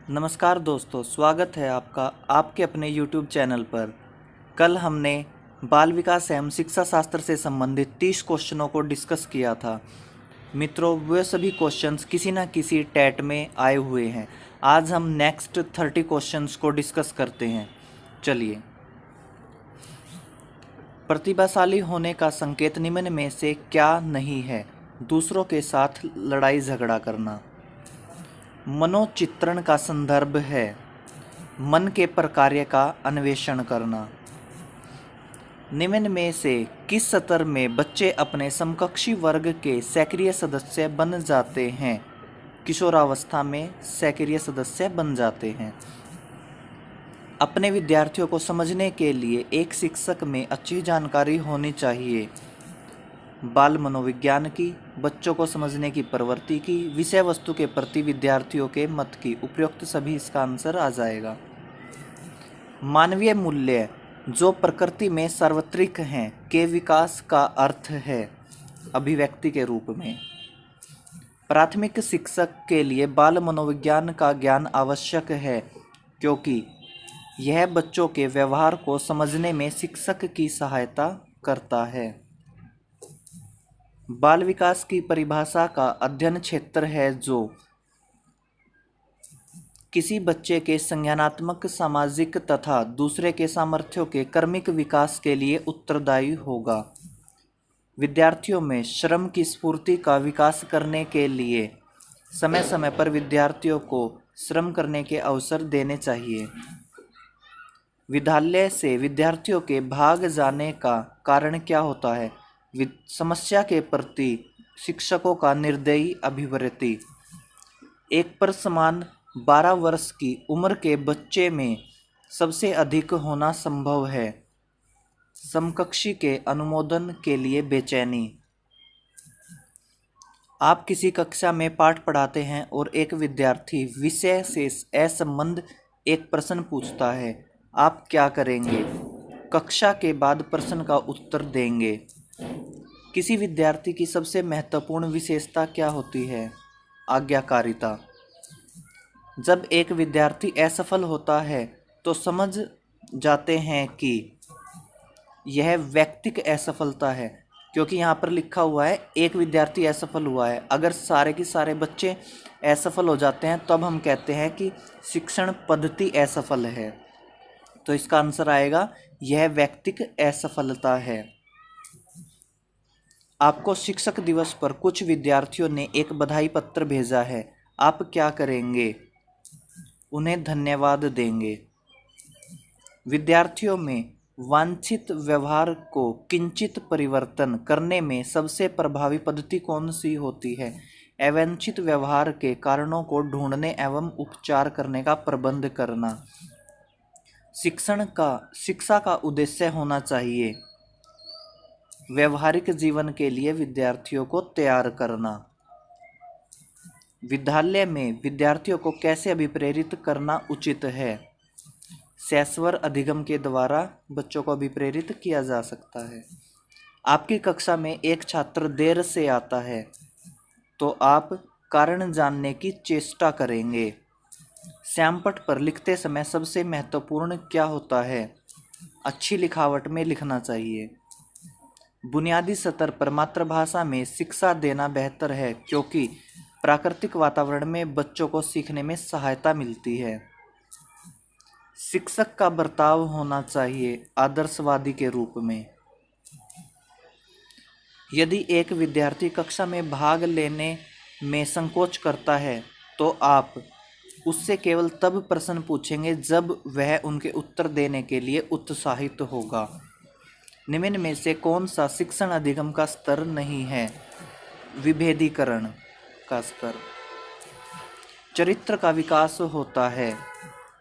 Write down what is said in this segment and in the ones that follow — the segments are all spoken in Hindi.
नमस्कार दोस्तों, स्वागत है आपका आपके अपने YouTube चैनल पर। कल हमने बाल विकास एवं शिक्षा शास्त्र से संबंधित 30 क्वेश्चनों को डिस्कस किया था। मित्रों, वे सभी क्वेश्चंस किसी न किसी टेट में आए हुए हैं। आज हम नेक्स्ट 30 क्वेश्चंस को डिस्कस करते हैं। चलिए। प्रतिभाशाली होने का संकेत निम्न में से क्या नहीं है? दूसरों के साथ लड़ाई झगड़ा करना। मनोचित्रण का संदर्भ है मन के प्रकार्य का अन्वेषण करना। निम्न में से किस स्तर में बच्चे अपने समकक्षी वर्ग के सक्रिय सदस्य बन जाते हैं? किशोरावस्था में सक्रिय सदस्य बन जाते हैं। अपने विद्यार्थियों को समझने के लिए एक शिक्षक में अच्छी जानकारी होनी चाहिए। बाल मनोविज्ञान की, बच्चों को समझने की प्रवृत्ति की, विषय वस्तु के प्रति विद्यार्थियों के मत की। उपयुक्त सभी इसका आंसर आ जाएगा। मानवीय मूल्य जो प्रकृति में सार्वत्रिक हैं के विकास का अर्थ है अभिव्यक्ति के रूप में। प्राथमिक शिक्षक के लिए बाल मनोविज्ञान का ज्ञान आवश्यक है क्योंकि यह बच्चों के व्यवहार को समझने में शिक्षक की सहायता करता है। बाल विकास की परिभाषा का अध्ययन क्षेत्र है जो किसी बच्चे के संज्ञानात्मक, सामाजिक तथा दूसरे के सामर्थ्यों के क्रमिक विकास के लिए उत्तरदायी होगा। विद्यार्थियों में श्रम की स्फूर्ति का विकास करने के लिए समय समय पर विद्यार्थियों को श्रम करने के अवसर देने चाहिए। विद्यालय से विद्यार्थियों के भाग जाने का कारण क्या होता है? समस्या के प्रति शिक्षकों का निर्दयी अभिवृत्ति। एक पर समान 12 वर्ष की उम्र के बच्चे में सबसे अधिक होना संभव है। समकक्षी के अनुमोदन के लिए बेचैनी। आप किसी कक्षा में पाठ पढ़ाते हैं और एक विद्यार्थी विषय से असंबद्ध एक प्रश्न पूछता है। आप क्या करेंगे? कक्षा के बाद प्रश्न का उत्तर देंगे। किसी विद्यार्थी की सबसे महत्वपूर्ण विशेषता क्या होती है? आज्ञाकारिता। जब एक विद्यार्थी असफल होता है तो समझ जाते हैं कि यह व्यक्तिक असफलता है, क्योंकि यहाँ पर लिखा हुआ है एक विद्यार्थी असफल हुआ है। अगर सारे के सारे बच्चे असफल हो जाते हैं तब हम कहते हैं कि शिक्षण पद्धति असफल है। तो इसका आंसर आएगा यह व्यक्तिक असफलता है। आपको शिक्षक दिवस पर कुछ विद्यार्थियों ने एक बधाई पत्र भेजा है। आप क्या करेंगे? उन्हें धन्यवाद देंगे। विद्यार्थियों में वांछित व्यवहार को किंचित परिवर्तन करने में सबसे प्रभावी पद्धति कौन सी होती है? अवांछित व्यवहार के कारणों को ढूंढने एवं उपचार करने का प्रबंध करना। शिक्षा का उद्देश्य होना चाहिए व्यवहारिक जीवन के लिए विद्यार्थियों को तैयार करना। विद्यालय में विद्यार्थियों को कैसे अभिप्रेरित करना उचित है? सैस्वर अधिगम के द्वारा बच्चों को अभिप्रेरित किया जा सकता है। आपकी कक्षा में एक छात्र देर से आता है तो आप कारण जानने की चेष्टा करेंगे। श्यामपट्ट पर लिखते समय सबसे महत्वपूर्ण क्या होता है? अच्छी लिखावट में लिखना चाहिए। बुनियादी स्तर पर मातृभाषा में शिक्षा देना बेहतर है क्योंकि प्राकृतिक वातावरण में बच्चों को सीखने में सहायता मिलती है। शिक्षक का बर्ताव होना चाहिए आदर्शवादी के रूप में। यदि एक विद्यार्थी कक्षा में भाग लेने में संकोच करता है तो आप उससे केवल तब प्रश्न पूछेंगे जब वह उनके उत्तर देने के लिए उत्साहित होगा। निम्न में से कौन सा शिक्षण अधिगम का स्तर नहीं है? विभेदीकरण का स्तर। चरित्र का विकास होता है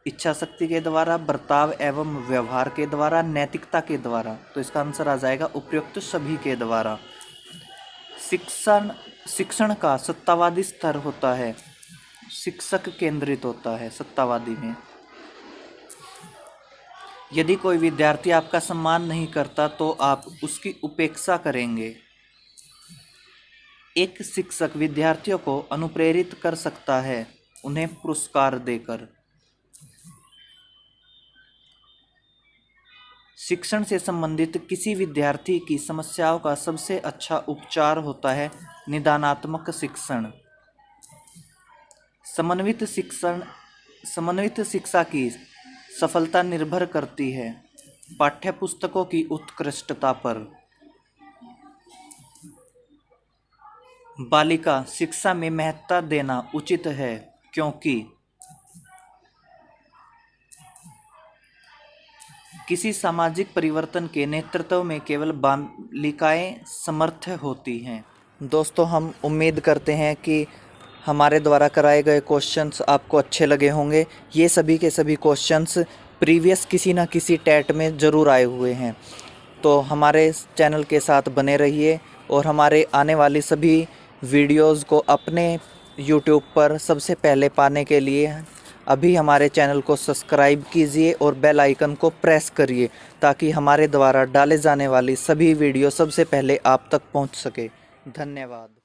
इच्छा शक्ति के द्वारा, बर्ताव एवं व्यवहार के द्वारा, नैतिकता के द्वारा। तो इसका आंसर आ जाएगा उपयुक्त सभी के द्वारा। शिक्षण का सत्तावादी स्तर होता है, शिक्षक केंद्रित होता है सत्तावादी में। यदि कोई विद्यार्थी आपका सम्मान नहीं करता तो आप उसकी उपेक्षा करेंगे। एक शिक्षक विद्यार्थियों को अनुप्रेरित कर सकता है उन्हें पुरस्कार देकर। शिक्षण से संबंधित किसी विद्यार्थी की समस्याओं का सबसे अच्छा उपचार होता है निदानात्मक शिक्षण। समन्वित शिक्षा की सफलता निर्भर करती है पाठ्यपुस्तकों की उत्कृष्टता पर। बालिका शिक्षा में महत्ता देना उचित है क्योंकि किसी सामाजिक परिवर्तन के नेतृत्व में केवल बालिकाएं समर्थ होती हैं। दोस्तों, हम उम्मीद करते हैं कि हमारे द्वारा कराए गए क्वेश्चंस आपको अच्छे लगे होंगे। ये सभी के सभी क्वेश्चंस प्रीवियस किसी ना किसी टेट में ज़रूर आए हुए हैं। तो हमारे चैनल के साथ बने रहिए और हमारे आने वाली सभी वीडियोस को अपने YouTube पर सबसे पहले पाने के लिए अभी हमारे चैनल को सब्सक्राइब कीजिए और बेल आइकन को प्रेस करिए ताकि हमारे द्वारा डाले जाने वाली सभी वीडियो सबसे पहले आप तक पहुंच सके। धन्यवाद।